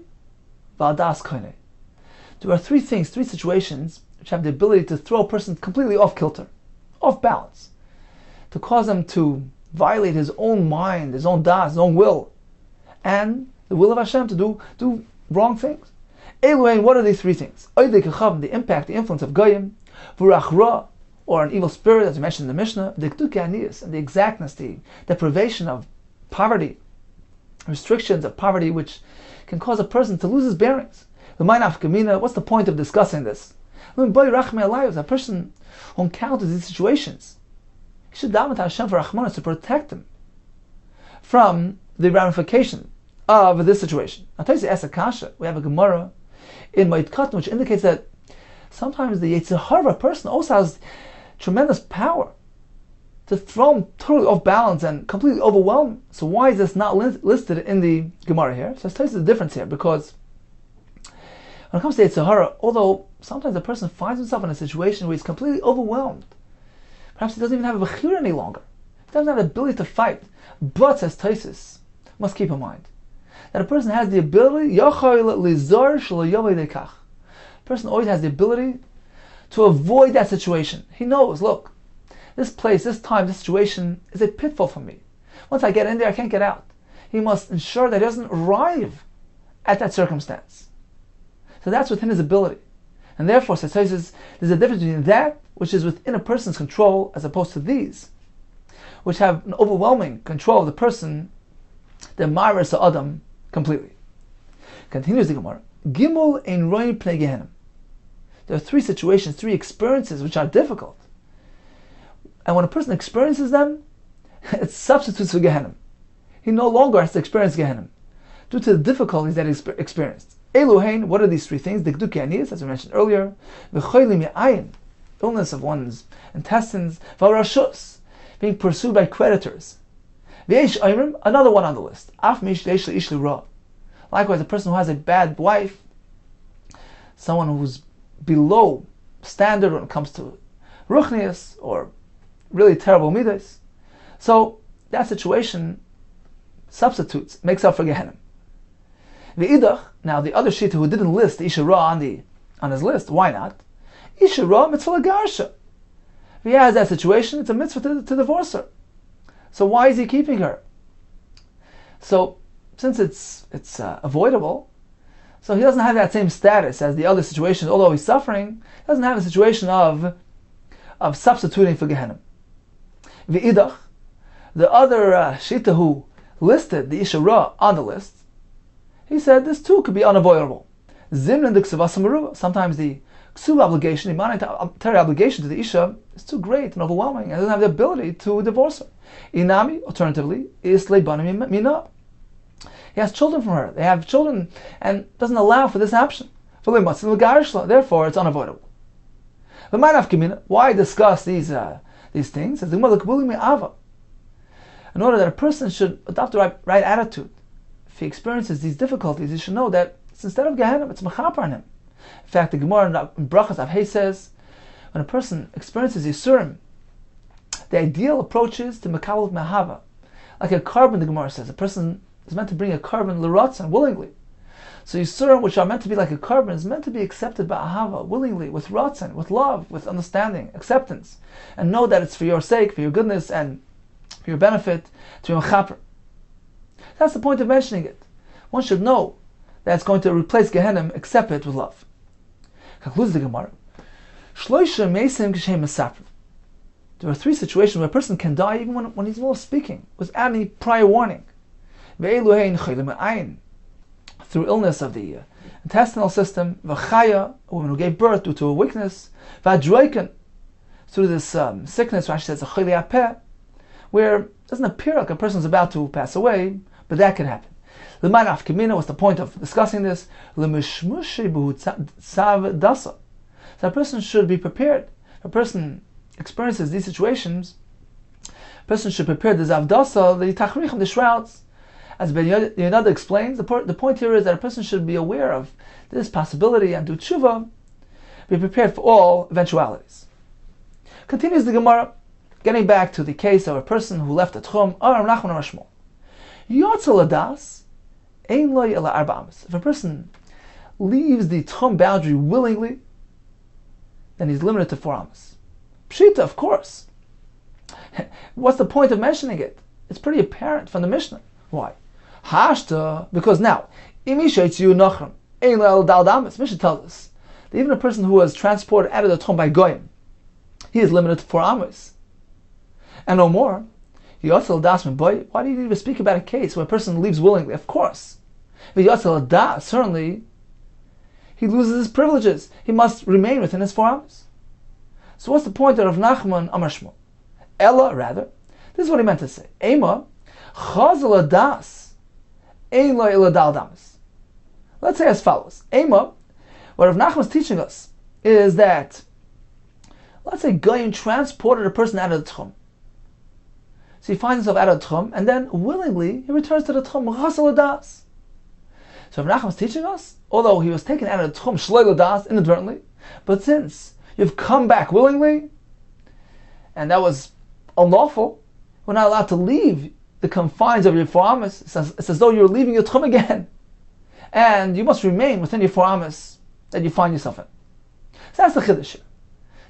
Speaker 2: V'Adas Koine. There are 3 things, 3 situations which have the ability to throw a person completely off kilter, off balance, to cause him to violate his own mind, his own das, his own will, and the will of Hashem to do wrong things. Eluain, what are these 3 things? The impact, the influence of Goyim, V'Rachra, or an evil spirit, as we mentioned in the Mishnah, the K'tukei Aniyus, and the exactness, the deprivation of poverty, restrictions of poverty, which can cause a person to lose his bearings. What's the point of discussing this? A person who encounters these situations, he should daven to Hashem for Rachmanis to protect him from the ramification of this situation. I'll tell you, ask a kasha. We have a Gemara in Moed Katan which indicates that sometimes the Yetzer Hara of a person also has tremendous power to throw him totally off balance and completely overwhelm him. So why is this not listed in the Gemara here? So I'll tell you the difference here, because when it comes to Yetzer Hara, although sometimes a person finds himself in a situation where he's completely overwhelmed, perhaps he doesn't even have a bechira any longer, he doesn't have the ability to fight, but, says Taisus, must keep in mind that a person has the ability, a person always has the ability to avoid that situation. He knows, look, this place, this time, this situation is a pitfall for me. Once I get in there, I can't get out. He must ensure that he doesn't arrive at that circumstance. So that's within his ability. And therefore, says Taisus, there's a difference between that which is within a person's control as opposed to these, which have an overwhelming control of the person, the Maris Adam, completely. Continues the Gemara. Gimel ein roim pnei Gehenim. There are 3 situations, 3 experiences which are difficult. And when a person experiences them, it substitutes for Gehenim. He no longer has to experience Gehenim due to the difficulties that he experienced. Eluhain, what are these 3 things? The K'tukei Aniyus, as we mentioned earlier, V'cholim Ya'ayin, illness of one's intestines, V'arashus, being pursued by creditors. V'yesh Ayrim, another one on the list. Af mish leish leish l'ra. Likewise, a person who has a bad wife, someone who's below standard when it comes to ruchnius, or really terrible midas. So that situation substitutes, makes up for Gehenim. V'idach, now the other shita who didn't list the Isha Ra on his list, why not? Isha Ra mitzvah l'garsha. If he has that situation, it's a mitzvah to divorce her. So why is he keeping her? So since it's avoidable, so he doesn't have that same status as the other situations. Although he's suffering, he doesn't have a situation of substituting for Gehenim. V'idach, the other shita who listed the Isha Ra on the list, he said this too could be unavoidable. Zimrin d'ksuvas meruva. Sometimes the ksuv obligation, the monetary obligation to the Isha is too great and overwhelming, and doesn't have the ability to divorce her. Inami, alternatively, is leibanim mina. He has children from her. They have children and doesn't allow for this option. Therefore, it's unavoidable. Why discuss these things? In order that a person should adopt the right attitude. If he experiences these difficulties, he should know that it's instead of Gehenna, it's Mechaper on him. In fact, the Gemara in Brachas Avhei says, when a person experiences Yisurim, the ideal approach is to Mekabel Mehava. Like a carbon, the Gemara says, a person is meant to bring a carbon l'ratzon, willingly. So Yisurim, which are meant to be like a carbon, is meant to be accepted by Ahava, willingly, with ratzon, with love, with understanding, acceptance, and know that it's for your sake, for your goodness, and for your benefit, to be Mechaper. That's the point of mentioning it. One should know that it's going to replace Gehenna, accept it with love. Concludes the Gemara. There are three situations where a person can die even when he's not speaking, without any prior warning. Through illness of the intestinal system, a woman who gave birth due to a weakness, through this sickness, Rashi says, where it doesn't appear like a person is about to pass away, but that can happen. What's the point of discussing this? So a person should be prepared. If a person experiences these situations, a person should prepare the zavdasa, the tachrichim, the shrouds. As Ben Yonada explains, the point here is that a person should be aware of this possibility and do tshuva, be prepared for all eventualities. Continues the Gemara, getting back to the case of a person who left a tchum, if a person leaves the tchum boundary willingly, then he's limited to 4 amos. Pshita, of course. What's the point of mentioning it? It's pretty apparent from the Mishnah. Why? Hashta, because now, Mishnah tells us that even a person who was transported out of the tchum by goyim, he is limited to 4 amos. And no more. Why do you need to speak about a case where a person leaves willingly? Of course. Certainly, he loses his privileges. He must remain within his 4 amos. So what's the point of Nachman Amar Shmuel? Ella, rather, this is what he meant to say. Ema, chazal adas, ein lo ila dal damas. Let's say as follows. Ema, what Rav Nachman is teaching us is that, let's say Goyim transported a person out of the tchum. So he finds himself out of the tchum, and then willingly he returns to the tchum, chazal adas. So Rav Nachman is teaching us, although he was taken out of the tchum shloi l'adas inadvertently, but since you've come back willingly, and that was unlawful, we're not allowed to leave the confines of your 4 amos. It's as though you're leaving your tchum again, and you must remain within your 4 amos that you find yourself in. So that's the chiddush here.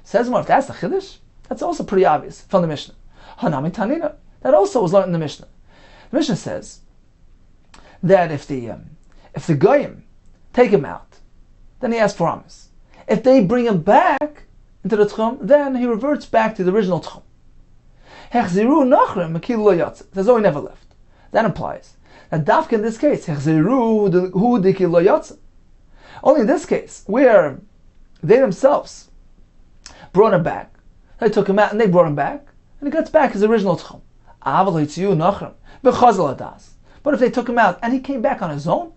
Speaker 2: Says more, if that's the chiddush, that's also pretty obvious from the Mishnah. Hanami Tanina, that also was learned in the Mishnah. The Mishnah says that if the goyim take him out, then he has 4 amos. If they bring him back into the tchum, then he reverts back to the original tchum. Hechziru nachrim mekil lo yatz. As though he never left. That implies that dafka in this case, hechziru hu dikil lo yatz. Only in this case, where they themselves brought him back, they took him out and they brought him back, and he gets back his original tchum. But if they took him out and he came back on his own,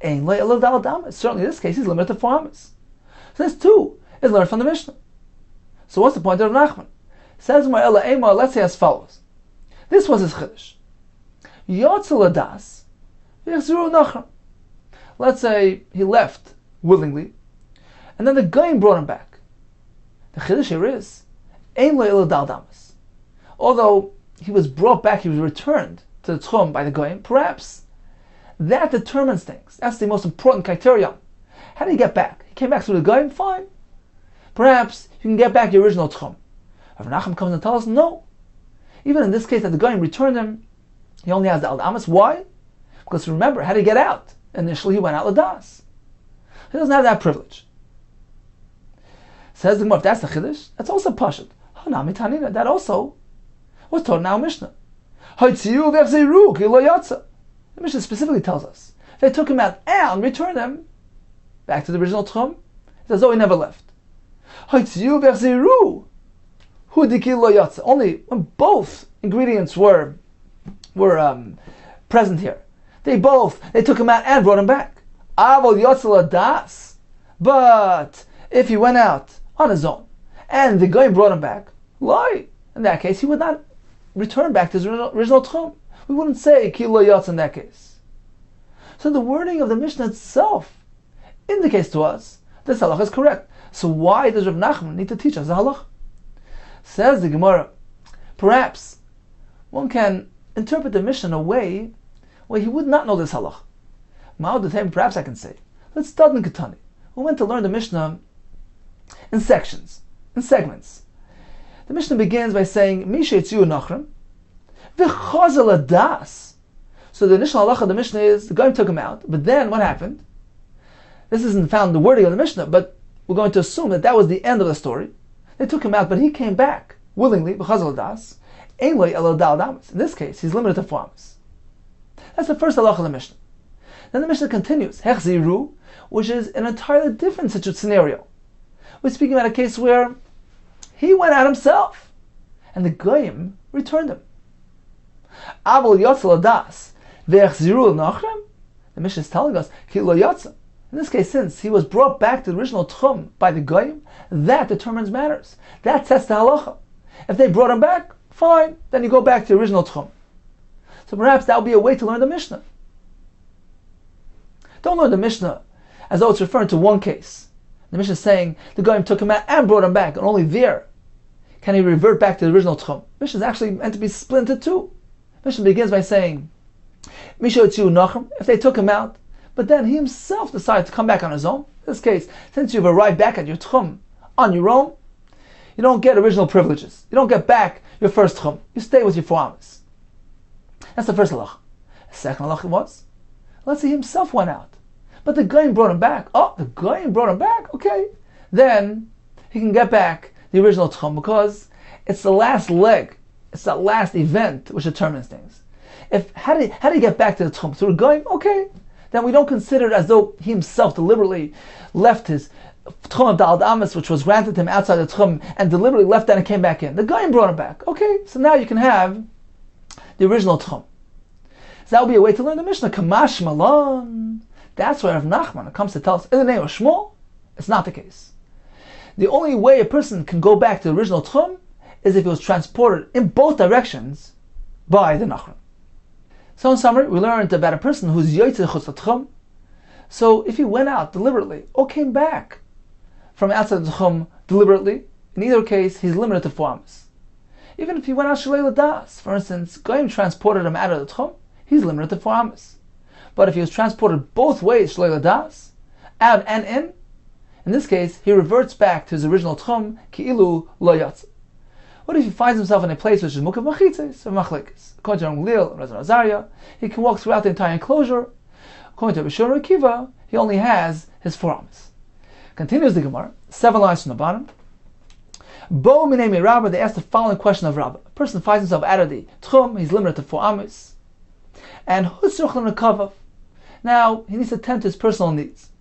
Speaker 2: certainly in this case he's limited to 4 amos. So this too is learned from the Mishnah. So what's the point of Nachman? Says Ma'ela Ema, let's say as follows. This was his chiddush. Yotzel adas, yechziru nachram. Let's say he left willingly, and then the goyim brought him back. The chiddush here is ein lo ila dal damas. Although he was brought back, he was returned to the tchum by the goyim. Perhaps that determines things. That's the most important criterion. How did he get back? He came back through the goyim. Fine. Perhaps you can get back your original tchum. Rav Nachman comes and tells us, no. Even in this case that the goyim returned him, he only has the al damas. Why? Because remember, how did he get out? Initially he went out ladas. He doesn't have that privilege. Says the Gemara, if that's the chiddush, that's also pashut. Hanami tanina, that also was taught in our Mishnah. The Mishnah specifically tells us, if they took him out and returned him back to the original tchum, it's as though he never left. Only when both ingredients were present here, They took him out and brought him back. Avol yotzal das. But if he went out on his own and the Goyim brought him back, lie. In that case, he would not return back to his original tchum. We wouldn't say ki lo yotz in that case. So the wording of the Mishnah itself indicates to us this halacha is correct. So why does Rav Nachman need to teach us the halacha? Says the Gemara, perhaps one can interpret the Mishnah in a way where he would not know this halacha. Perhaps I can say, let's start in Ketani. We went to learn the Mishnah in sections, in segments. The Mishnah begins by saying, Misha Yitziu Nachram, V'chazal Das. So the initial halacha of the Mishnah is, the Goyim took him out, but then what happened? This isn't found in the wording of the Mishnah, but we're going to assume that was the end of the story. They took him out, but he came back willingly, V'chazal Das. In this case, he's limited to 4 amos. That's the first halacha of the Mishnah. Then the Mishnah continues, Hechziru, which is an entirely different scenario. We're speaking about a case where he went out himself, and the Goyim returned him. Avol yotzal das ve'echziru nachrem. The Mishnah is telling us ki lo yotza. In this case, since he was brought back to the original tchum by the Goyim, that determines matters. That sets the halacha. If they brought him back, fine. Then you go back to the original tchum. So perhaps that would be a way to learn the Mishnah. Don't learn the Mishnah as though it's referring to one case. The Mishnah is saying the Goyim took him out and brought him back, and only there can he revert back to the original tchum. Mishnah is actually meant to be split into 2. Mishnah begins by saying, Misha Yitziu Nachram, if they took him out, but then he himself decided to come back on his own. In this case, since you've arrived back at your tchum on your own, you don't get original privileges. You don't get back your first tchum. You stay with your 4 amos. That's the first halacha. The second halacha was, let's say he himself went out, but the Goyim brought him back. Oh, the Goyim brought him back? Okay. Then he can get back the original tchum because it's the last leg, it's that last event which determines things. How did he get back to the tchum? Through Goyim? Okay. Then we don't consider it as though he himself deliberately left his tchum of Daled Amos, which was granted to him outside the tchum, and deliberately left that and came back in. The Goyim brought him back. Okay, so now you can have the original tchum. So that would be a way to learn the Mishnah. Kamash Malon. That's why Rav Nachman comes to tell us in the name of Shmuel, it's not the case. The only way a person can go back to the original tchum is if he was transported in both directions by the Nachman. So in summary, we learned about a person who's yoytze chutz tchum. So if he went out deliberately or came back from outside the tchum deliberately, in either case he's limited to 4 amos. Even if he went out shalei l'das, for instance, Goyim transported him out of the tchum, he's limited to 4 amos. But if he was transported both ways, shalei l'das, out and in this case, he reverts back to his original tchum, ki'ilu lo yatz. What if he finds himself in a place which is mukav machitzes or machlekes? According to Gamliel and Rav Azariah, he can walk throughout the entire enclosure. According to Rishon Akiva, he only has his 4 amos. Continues the Gemara, 7 lines from the bottom. Bo minei Rabba, they asked the following question of Rabba. A person finds himself out of the tchum, he's limited to 4 amos. And hutzruch l'nekavav. Now, he needs to tend to his personal needs.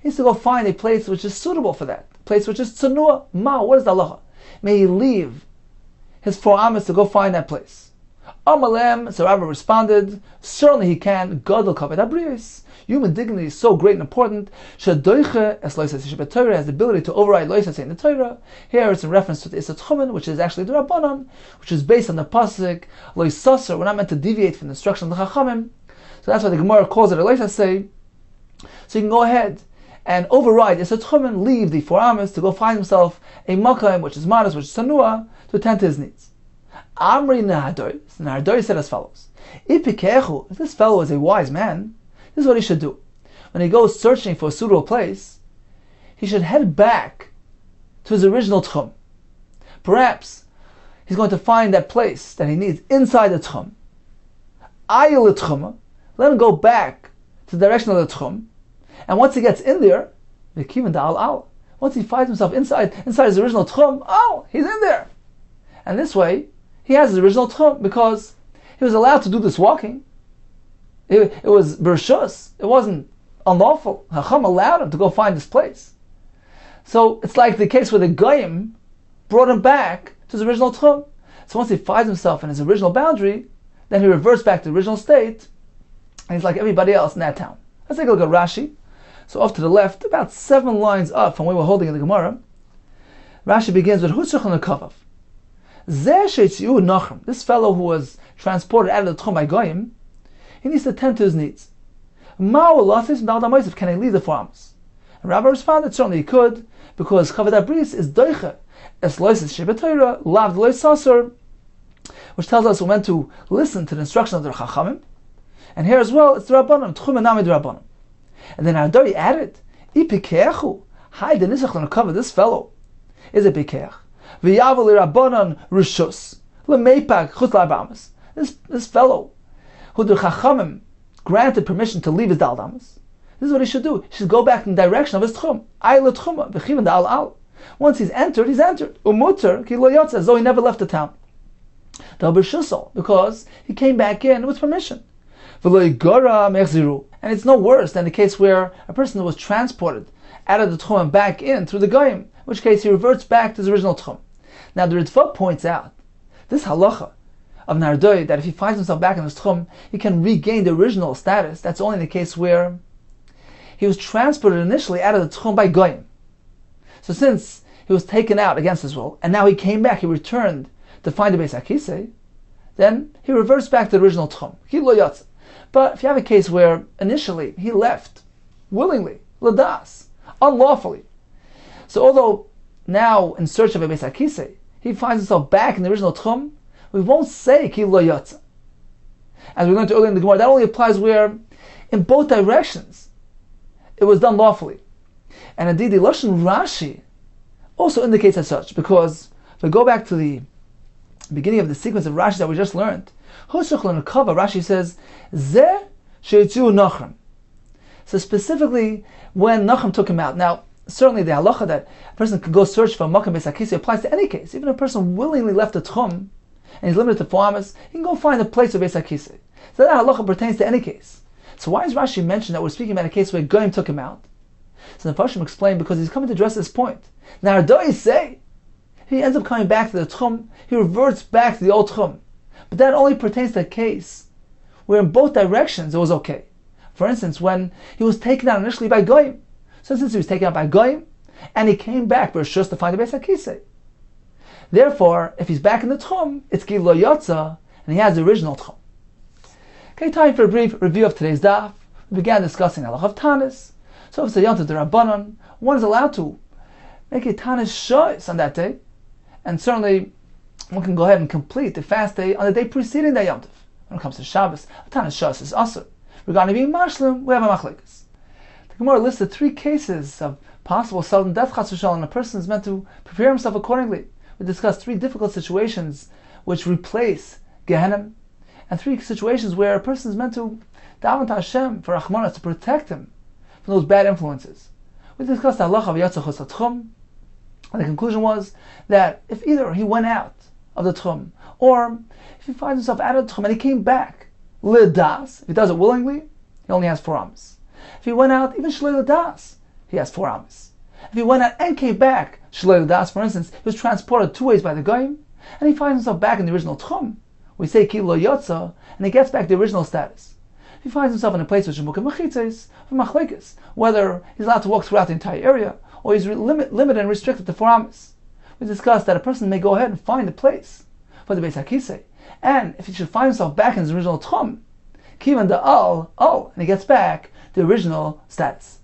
Speaker 2: He needs to go find a place which is suitable for that. A place which is tzanua. Ma, what is the halacha? May he leave his 4 amos to go find that place. Amalem, so Rabbi responded, certainly he can. Gadol kavod habriyos. Human dignity is so great and important. Shadoiche es lo yisaseh b'Torah has the ability to override lo yisaseh in the Torah. Here it's in reference to the Isat Chumen, which is actually the Rabbanon, which is based on the pasuk lo yisaseh. We're not meant to deviate from the instruction of the Chachamim. So that's why the Gemara calls it a lo yisaseh. So you can go ahead and override Isat Chumen, leave the 4 amos to go find himself a makam which is modest, which is sanua, to attend to his needs. Amri Nahadoi said as follows: if this fellow is a wise man, this is what he should do. When he goes searching for a suitable place, he should head back to his original tchum. Perhaps he's going to find that place that he needs inside the tchum. Ayil tchum, let him go back to the direction of the tchum, and once he gets in there, once he finds himself inside his original tchum, oh, he's in there. And this way, he has his original tchum because he was allowed to do this walking. It was bershus. It wasn't unlawful. Hacham allowed him to go find this place. So it's like the case where the Goyim brought him back to his original tchum. So once he finds himself in his original boundary, then he reverts back to the original state, and he's like everybody else in that town. Let's take a look at Rashi. So off to the left, about 7 lines up from where we're holding in the Gemara, Rashi begins with Hutzach on the Kavav. This fellow who was transported out of the Tchum by Goyim, he needs to tend to his needs. Can he leave the 4 amos? And Rabbi responded, certainly he could, because Chavod Bris is doiche, es loises shebetoira, lav lois saser, which tells us we're meant to listen to the instruction of the Chachamim. And here as well, it's the Rabbanim, Tchum and Namid Rabbanim. And then Ardoi added, Ipikechu, hi the nisach l'nakav, this fellow is a pikech. V'yavu l'Rabbanan rishus, l'meipag chutz l'arbamas. This fellow, who the Chachamim granted permission to leave his daldamas, this is what he should do. He should go back in the direction of his tchum. Ay l'tchuma, v'chivan da'al al. Once he's entered, he's entered. Umuter, ki lo yotze, as though he never left the town. Because he came back in with permission. And it's no worse than the case where a person was transported out of the tchum and back in through the goyim, in which case he reverts back to his original tchum. Now the Ritva points out this halacha of Nardoi, that if he finds himself back in his tchum, he can regain the original status. That's only in the case where he was transported initially out of the tchum by goyim. So since he was taken out against his will, and now he came back, he returned to find the Beis HaKisei, then he reverts back to the original tchum. Ki lo yotze. But if you have a case where initially he left willingly, ladas, unlawfully, so although now in search of a Beis HaKisei, he finds himself back in the original tchum, we won't say ki lo yotze. As we learned earlier in the Gemara, that only applies where in both directions it was done lawfully. And indeed the Lashon Rashi also indicates as such, because if we go back to the beginning of the sequence of Rashi that we just learned, Rashi says, Zeh sheitzu Nachem. So specifically, when Nachem took him out. Now, certainly the halacha that a person can go search for a Makam Beis HaKisei applies to any case. Even if a person willingly left the Tchum, and he's limited to 4 amos, he can go find a place of Beis HaKisei. So that halacha pertains to any case. So why does Rashi mention that we're speaking about a case where Goyim took him out? So the Farshim explained, because he's coming to address this point. Now, Ardoi say, he ends up coming back to the Tchum, he reverts back to the old Tchum. But that only pertains to a case where in both directions it was okay. For instance, when he was taken out initially by Goyim. So since he was taken out by Goyim, and he came back just to find the Beis HaKisei. Therefore, if he's back in the Tchum, it's Ki Lo Yotza, and he has the original Tchum. Okay, time for a brief review of today's daf. We began discussing Halach of Tanis. So if it's a Yom Tov D'Rabbanan, one is allowed to make a Tanis Shois on that day, and certainly one can go ahead and complete the fast day on the day preceding the Yom Tov. When it comes to Shabbos, a Tanis Shois is asur. Regarding being Mashlim, we have a Machlekes. The Gemara listed 3 cases of possible sudden death, Chas v'Shalom, and a person is meant to prepare himself accordingly. We discussed 3 difficult situations which replace Gehenna, and 3 situations where a person is meant to daven to Hashem for Rachmanas to protect him from those bad influences. We discussed the halacha of Yatzah Chutz HaTchum, and the conclusion was that if either he went out of the Tchum, or if he finds himself out of the Tchum and he came back, Lidas, if he does it willingly, he only has 4 amos. If he went out, even Shlei Lidas, he has 4 amos. If he went out and came back, Shlei Lidas, for instance, he was transported 2 ways by the Goyim, and he finds himself back in the original Tchum, we say Ki Lo Yotza, and he gets back the original status. If he finds himself in a place which is Mukam Mechitzes, for Machlekes, whether he's allowed to walk throughout the entire area, or he's limited and restricted to 4 amos. We discussed that a person may go ahead and find a place for the Beis HaKisei, and if he should find himself back in his original Tchum, Kivan Da'al, and he gets back the original status.